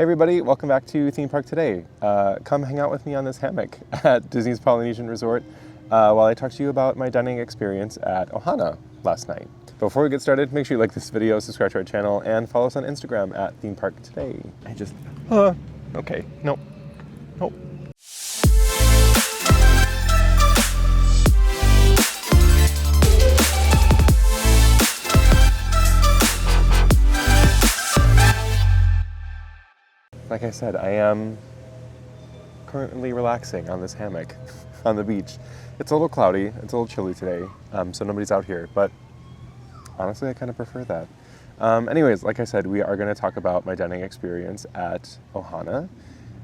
Hey everybody, welcome back to Theme Park Today. Come hang out with me on this hammock at Disney's Polynesian Resort while I talk to you about my dining experience at Ohana last night. Before we get started, make sure you like this video, subscribe to our channel, and follow us on Instagram at Theme Park Today. Okay, nope. Like I said, I am currently relaxing on this hammock on the beach. It's a little cloudy, it's a little chilly today, so nobody's out here, but honestly I kind of prefer that. Anyways, like I said, we are going to talk about my dining experience at Ohana.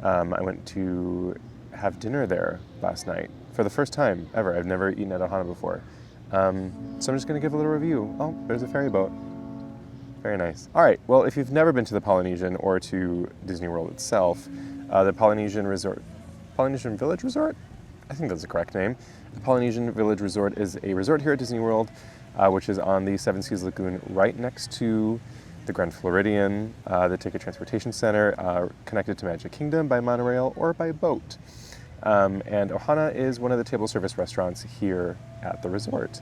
I went to have dinner there last night for the first time ever. I've never eaten at Ohana before. So I'm just going to give a little review. Oh, there's a ferry boat. Very nice. All right, well, if you've never been to the Polynesian or to Disney World itself, the Polynesian Village Resort? I think that's the correct name. The Polynesian Village Resort is a resort here at Disney World, which is on the Seven Seas Lagoon right next to the Grand Floridian, the Ticket Transportation Center, connected to Magic Kingdom by monorail or by boat. And Ohana is one of the table service restaurants here at the resort.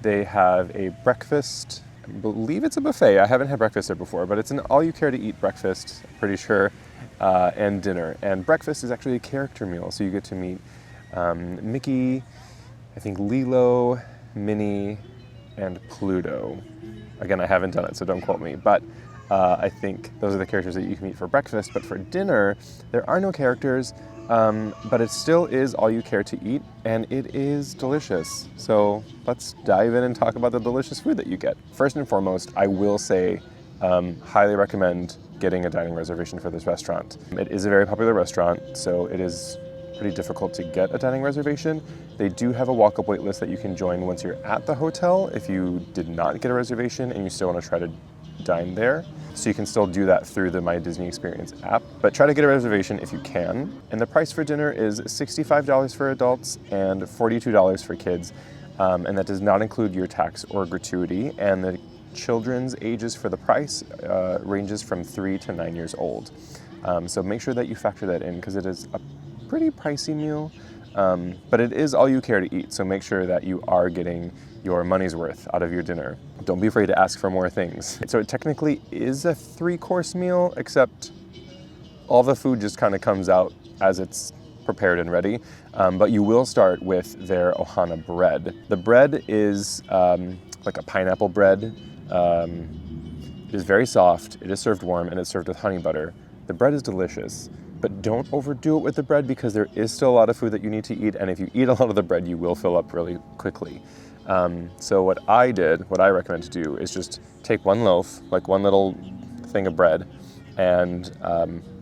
They have a breakfast, I believe it's a buffet. I haven't had breakfast there before, but it's an all-you-care-to-eat breakfast, I'm pretty sure, and dinner. And breakfast is actually a character meal, so you get to meet Mickey, I think Lilo, Minnie, and Pluto. Again, I haven't done it, so don't quote me, but I think those are the characters that you can meet for breakfast. But for dinner, there are no characters, but it still is all you care to eat, and it is delicious. So let's dive in and talk about the delicious food that you get. First and foremost, I will say, highly recommend getting a dining reservation for this restaurant. It is a very popular restaurant, so it is pretty difficult to get a dining reservation. They do have a walk-up wait list that you can join once you're at the hotel if you did not get a reservation and you still want to try to dine there. So you can still do that through the My Disney Experience app, but try to get a reservation if you can. And the price for dinner is $65 for adults and $42 for kids. And that does not include your tax or gratuity. And the children's ages for the price ranges from 3 to 9 years old. So make sure that you factor that in because it is a pretty pricey meal, but it is all you care to eat. So make sure that you are getting your money's worth out of your dinner. Don't be afraid to ask for more things. So it technically is a 3-course meal, except all the food just kind of comes out as it's prepared and ready. But you will start with their Ohana bread. The bread is like a pineapple bread. It is very soft, it is served warm, and it's served with honey butter. The bread is delicious, but don't overdo it with the bread because there is still a lot of food that you need to eat, and if you eat a lot of the bread, you will fill up really quickly. So what I recommend to do is just take one loaf, like one little thing of bread, and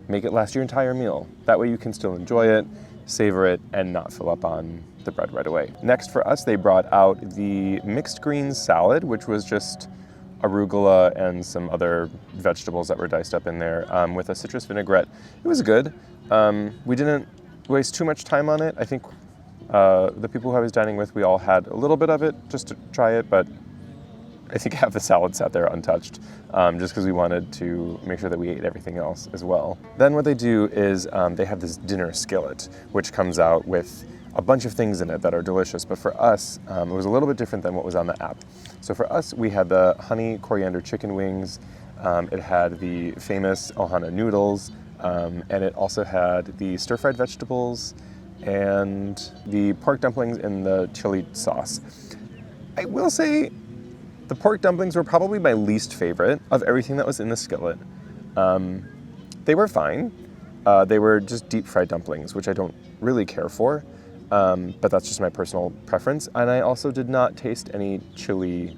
make it last your entire meal. That way you can still enjoy it, savor it, and not fill up on the bread right away. Next for us, they brought out the mixed greens salad, which was just arugula and some other vegetables that were diced up in there with a citrus vinaigrette. It was good. We didn't waste too much time on it. I think the people who I was dining with, we all had a little bit of it just to try it, but I think half the salad sat there untouched just because we wanted to make sure that we ate everything else as well. Then what they do is they have this dinner skillet, which comes out with a bunch of things in it that are delicious, but for us, it was a little bit different than what was on the app. So for us, we had the honey coriander chicken wings, it had the famous Ohana noodles, and it also had the stir-fried vegetables and the pork dumplings in the chili sauce. I will say the pork dumplings were probably my least favorite of everything that was in the skillet. They were fine. They were just deep-fried dumplings, which I don't really care for. But that's just my personal preference. And I also did not taste any chili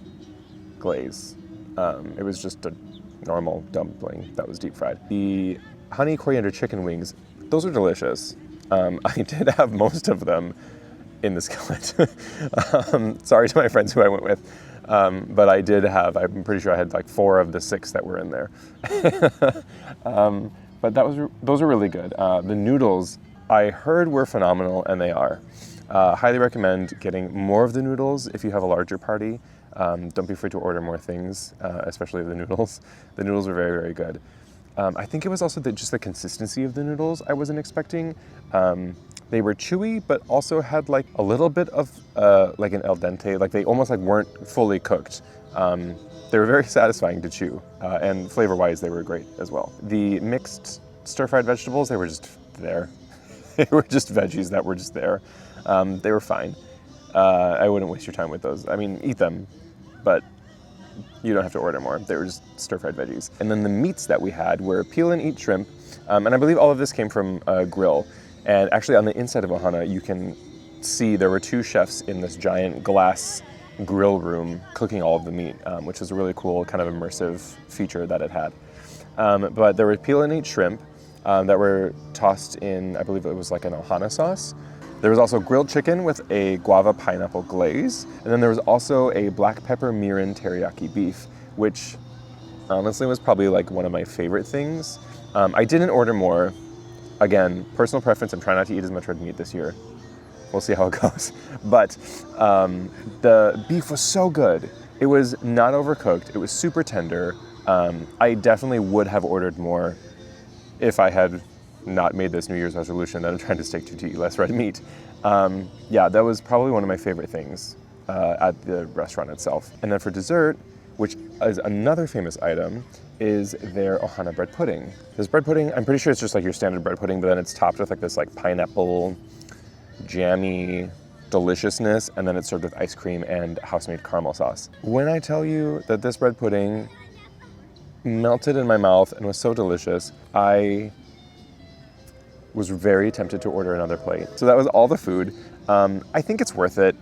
glaze. It was just a normal dumpling that was deep fried. The honey coriander chicken wings, those are delicious. I did have most of them in the skillet. Sorry to my friends who I went with. But I did have, I'm pretty sure I had like 4 of the 6 that were in there. But those are really good. The noodles, I heard were phenomenal, and they are. Highly recommend getting more of the noodles if you have a larger party. Don't be afraid to order more things, especially the noodles. The noodles are very, very good. I think it was also just the consistency of the noodles I wasn't expecting. They were chewy, but also had like a little bit of like an al dente, like they almost like weren't fully cooked. They were very satisfying to chew, and flavor-wise, they were great as well. The mixed stir-fried vegetables, they were just there. They were just veggies that were just there. They were fine. I wouldn't waste your time with those. I mean, eat them, but you don't have to order more. They were just stir-fried veggies. And then the meats that we had were peel and eat shrimp, and I believe all of this came from a grill. And actually on the inside of Ohana, you can see there were 2 chefs in this giant glass grill room cooking all of the meat, which was a really cool kind of immersive feature that it had. But there were peel and eat shrimp that were tossed in, I believe it was like an Ohana sauce. There was also grilled chicken with a guava pineapple glaze. And then there was also a black pepper mirin teriyaki beef, which honestly was probably like one of my favorite things. I didn't order more. Again, personal preference, I'm trying not to eat as much red meat this year. We'll see how it goes. But the beef was so good. It was not overcooked. It was super tender. I definitely would have ordered more if I had not made this New Year's resolution that I'm trying to stick to eat less red meat. Yeah, that was probably one of my favorite things at the restaurant itself. And then for dessert, which is another famous item, is their Ohana bread pudding. This bread pudding, I'm pretty sure it's just like your standard bread pudding, but then it's topped with like this like pineapple, jammy deliciousness, and then it's served with ice cream and house-made caramel sauce. When I tell you that this bread pudding melted in my mouth and was so delicious, I was very tempted to order another plate. So that was all the food. I think it's worth it,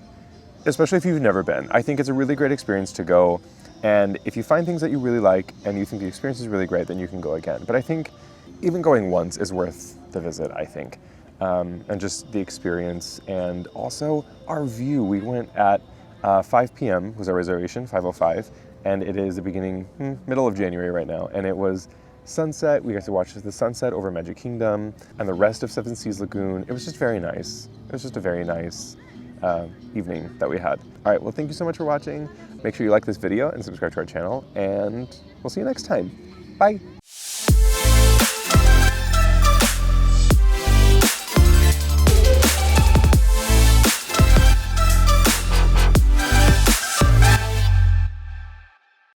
especially if you've never been. I think it's a really great experience to go. And if you find things that you really like and you think the experience is really great, then you can go again. But I think even going once is worth the visit, I think. And just the experience and also our view. We went at 5 p.m. was our reservation, 5:05, and it is the middle of January right now. And it was sunset. We got to watch the sunset over Magic Kingdom and the rest of Seven Seas Lagoon. It was just very nice. It was just a very nice evening that we had. All right, well, thank you so much for watching. Make sure you like this video and subscribe to our channel, and we'll see you next time. Bye.